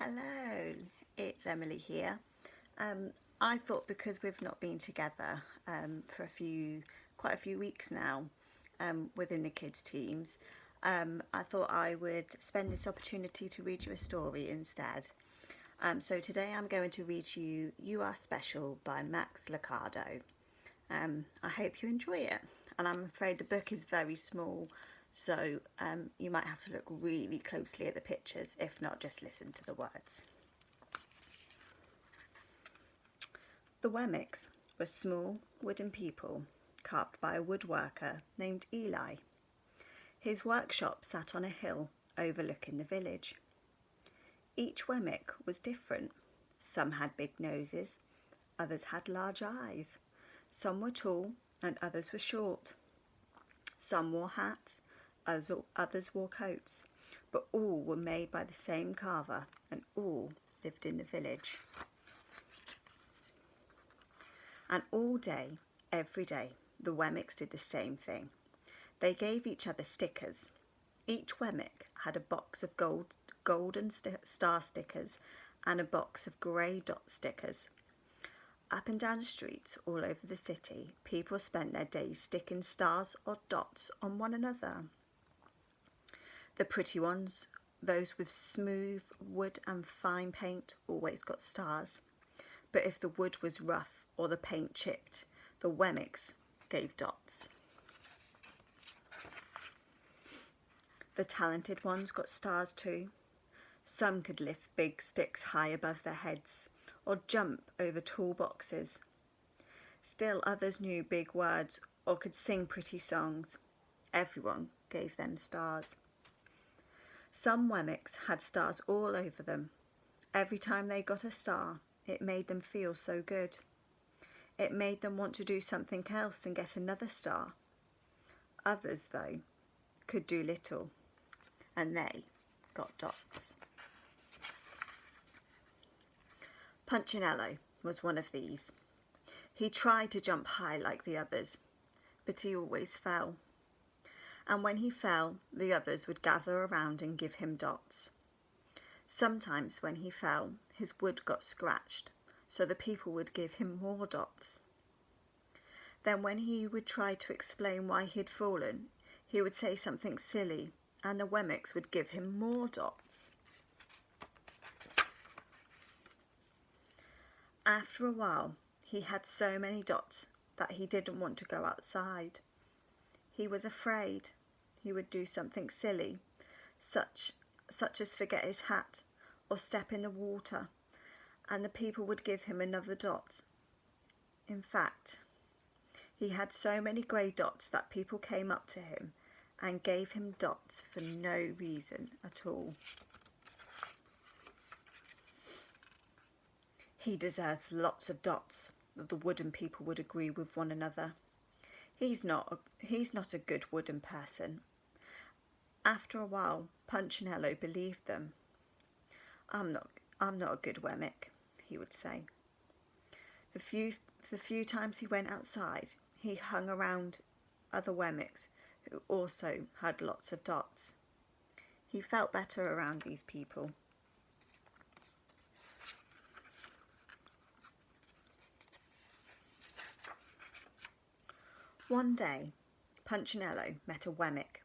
Hello, it's Emily here. I thought because we've not been together for quite a few weeks now within the kids teams, I thought I would spend this opportunity to read you a story instead. So today I'm going to read you You Are Special by Max Lucado. I hope you enjoy it, and I'm afraid the book is very small, so you might have to look really closely at the pictures, if not just listen to the words. The Wemmicks were small wooden people carved by a woodworker named Eli. His workshop sat on a hill overlooking the village. Each Wemmick was different. Some had big noses, others had large eyes. Some were tall and others were short. Some wore hats, others wore coats, but all were made by the same carver and all lived in the village. And all day, every day, the Wemmicks did the same thing. They gave each other stickers. Each Wemmick had a box of golden star stickers and a box of grey dot stickers. Up and down the streets all over the city, people spent their days sticking stars or dots on one another. The pretty ones, those with smooth wood and fine paint, always got stars. But if the wood was rough or the paint chipped, the Wemmicks gave dots. The talented ones got stars too. Some could lift big sticks high above their heads or jump over tall boxes. Still others knew big words or could sing pretty songs. Everyone gave them stars. Some Wemmicks had stars all over them. Every time they got a star, it made them feel so good. It made them want to do something else and get another star. Others, though, could do little, and they got dots. Punchinello was one of these. He tried to jump high like the others, but he always fell. And when he fell, the others would gather around and give him dots. Sometimes when he fell, his wood got scratched, so the people would give him more dots. Then when he would try to explain why he'd fallen, he would say something silly, and the Wemmicks would give him more dots. After a while, he had so many dots that he didn't want to go outside. He was afraid he would do something silly, such as forget his hat or step in the water, and the people would give him another dot. In fact, he had so many grey dots that people came up to him and gave him dots for no reason at all. He deserves lots of dots, the wooden people would agree with one another. He's not a good wooden person. After a while, Punchinello believed them. I'm not a good Wemmick, he would say. The few times he went outside, he hung around other Wemmicks who also had lots of dots. He felt better around these people. One day, Punchinello met a Wemmick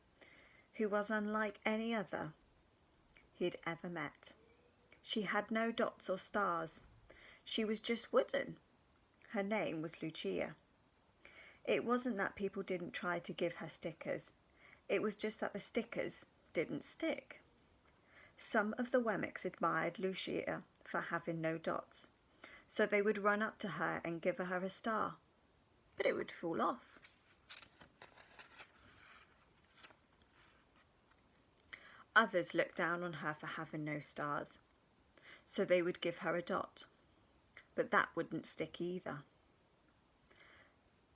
who was unlike any other he'd ever met. She had no dots or stars. She was just wooden. Her name was Lucia. It wasn't that people didn't try to give her stickers. It was just that the stickers didn't stick. Some of the Wemmicks admired Lucia for having no dots, so they would run up to her and give her a star, but it would fall off. Others looked down on her for having no stars, so they would give her a dot, but that wouldn't stick either.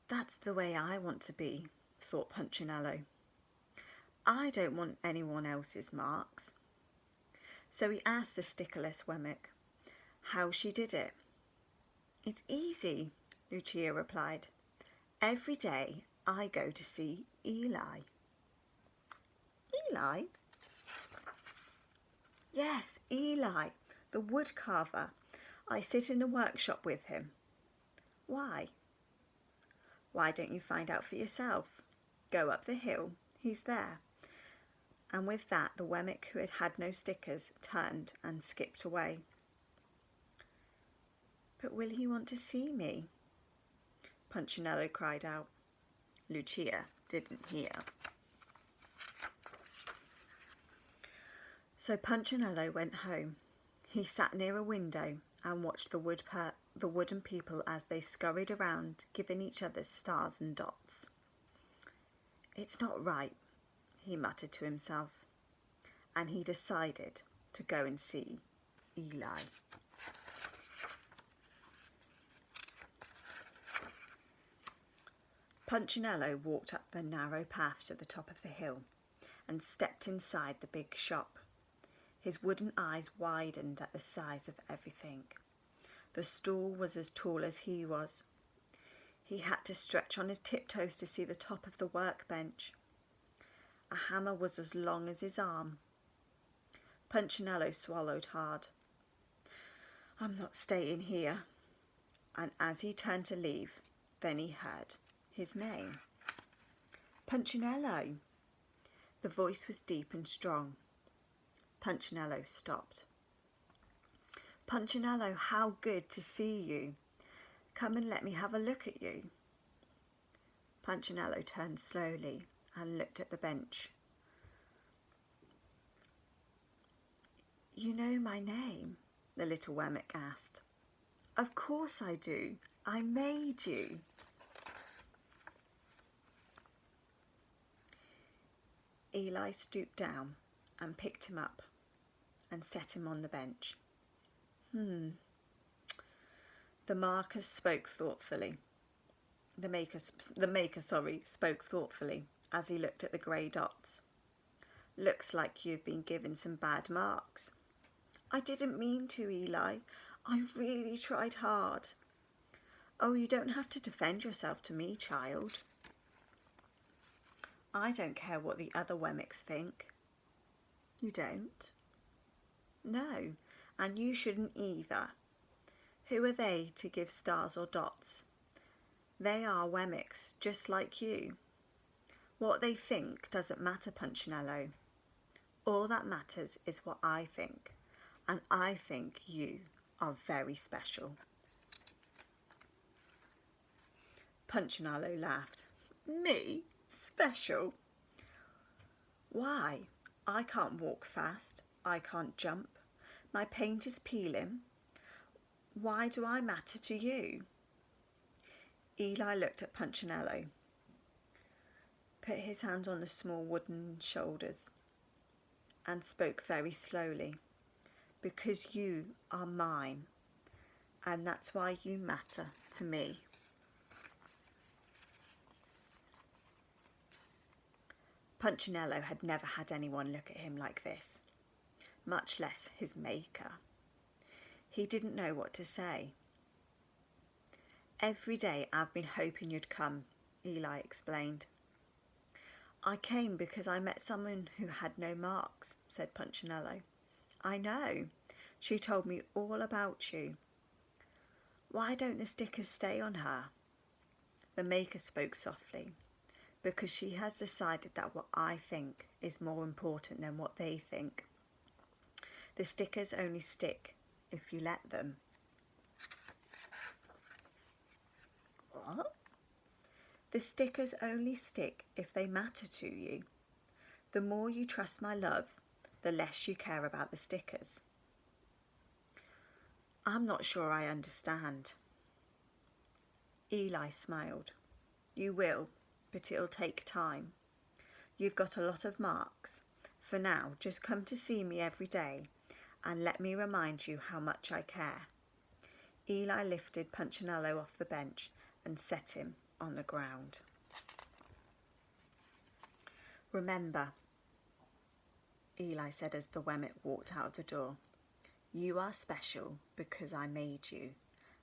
That's the way I want to be, thought Punchinello. I don't want anyone else's marks. So he asked the stickerless Wemmick how she did it. It's easy, Lucia replied. Every day I go to see Eli. Eli? Yes, Eli, The wood carver. I sit in the workshop with him. Why? Why don't you find out for yourself? Go up the hill. He's there. And with that, the Wemmick who had had no stickers turned and skipped away. But will he want to see me? Punchinello cried out. Lucia didn't hear. So Punchinello went home. He sat near a window and watched the wooden people as they scurried around, giving each other stars and dots. It's not right, he muttered to himself, and he decided to go and see Eli. Punchinello walked up the narrow path to the top of the hill and stepped inside the big shop. His wooden eyes widened at the size of everything. The stool was as tall as he was. He had to stretch on his tiptoes to see the top of the workbench. A hammer was as long as his arm. Punchinello swallowed hard. I'm not staying here. And as he turned to leave, then he heard his name. Punchinello. The voice was deep and strong. Punchinello stopped. Punchinello, how good to see you. Come and let me have a look at you. Punchinello turned slowly and looked at the bench. You know my name? The little Wemmick asked. Of course I do. I made you. Eli stooped down and picked him up and set him on the bench. The maker spoke thoughtfully as he looked at the grey dots. Looks like you've been given some bad marks. I didn't mean to, Eli. I really tried hard. Oh, you don't have to defend yourself to me, child. I don't care what the other Wemmicks think. You don't? No, and you shouldn't either. Who are they to give stars or dots? They are Wemmicks, just like you. What they think doesn't matter, Punchinello. All that matters is what I think, and I think you are very special. Punchinello laughed. Me? Special? Why? I can't walk fast. I can't jump. My paint is peeling. Why do I matter to you? Eli looked at Punchinello, put his hands on the small wooden shoulders, and spoke very slowly. Because you are mine, and that's why you matter to me. Punchinello had never had anyone look at him like this, much less his maker. He didn't know what to say. Every day I've been hoping you'd come, Eli explained. I came because I met someone who had no marks, said Punchinello. I know. She told me all about you. Why don't the stickers stay on her? The maker spoke softly. Because she has decided that what I think is more important than what they think. The stickers only stick if you let them. What? The stickers only stick if they matter to you. The more you trust my love, the less you care about the stickers. I'm not sure I understand. Eli smiled. You will, but it'll take time. You've got a lot of marks. For now, just come to see me every day and let me remind you how much I care. Eli lifted Punchinello off the bench and set him on the ground. Remember, Eli said as the Wemmick walked out of the door, you are special because I made you,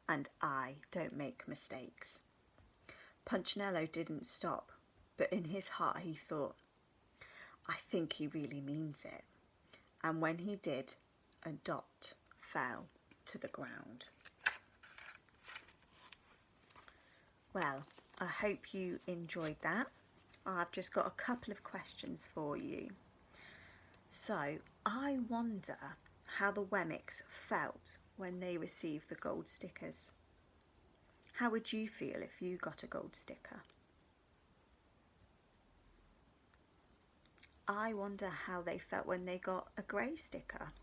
and I don't make mistakes. Punchinello didn't stop, but in his heart he thought, I think he really means it. And when he did, a dot fell to the ground. Well, I hope you enjoyed that. I've just got a couple of questions for you. So, I wonder how the Wemmicks felt when they received the gold stickers. How would you feel if you got a gold sticker? I wonder how they felt when they got a grey sticker.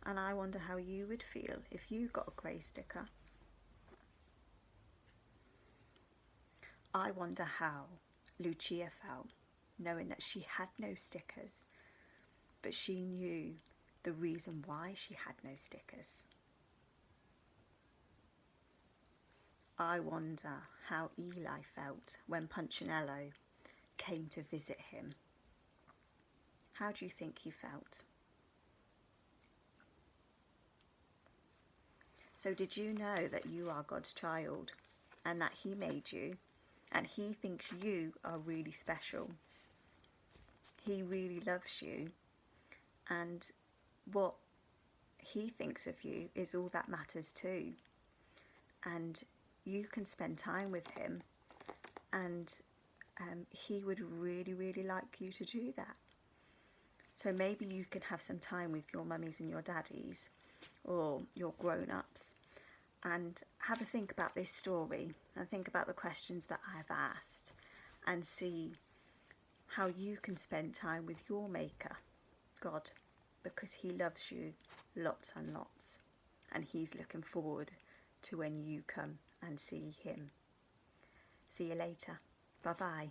And I wonder how you would feel if you got a grey sticker. I wonder how Lucia felt knowing that she had no stickers, but she knew the reason why she had no stickers. I wonder how Eli felt when Punchinello came to visit him. How do you think he felt? So did you know that you are God's child and that he made you and he thinks you are really special? He really loves you, and what he thinks of you is all that matters too. And you can spend time with him, and he would really, really like you to do that. So maybe you can have some time with your mummies and your daddies, or your grown-ups, and have a think about this story and think about the questions that I've asked, and see how you can spend time with your maker, God, because he loves you lots and lots, and he's looking forward to when you come and see him. See you later. Bye-bye.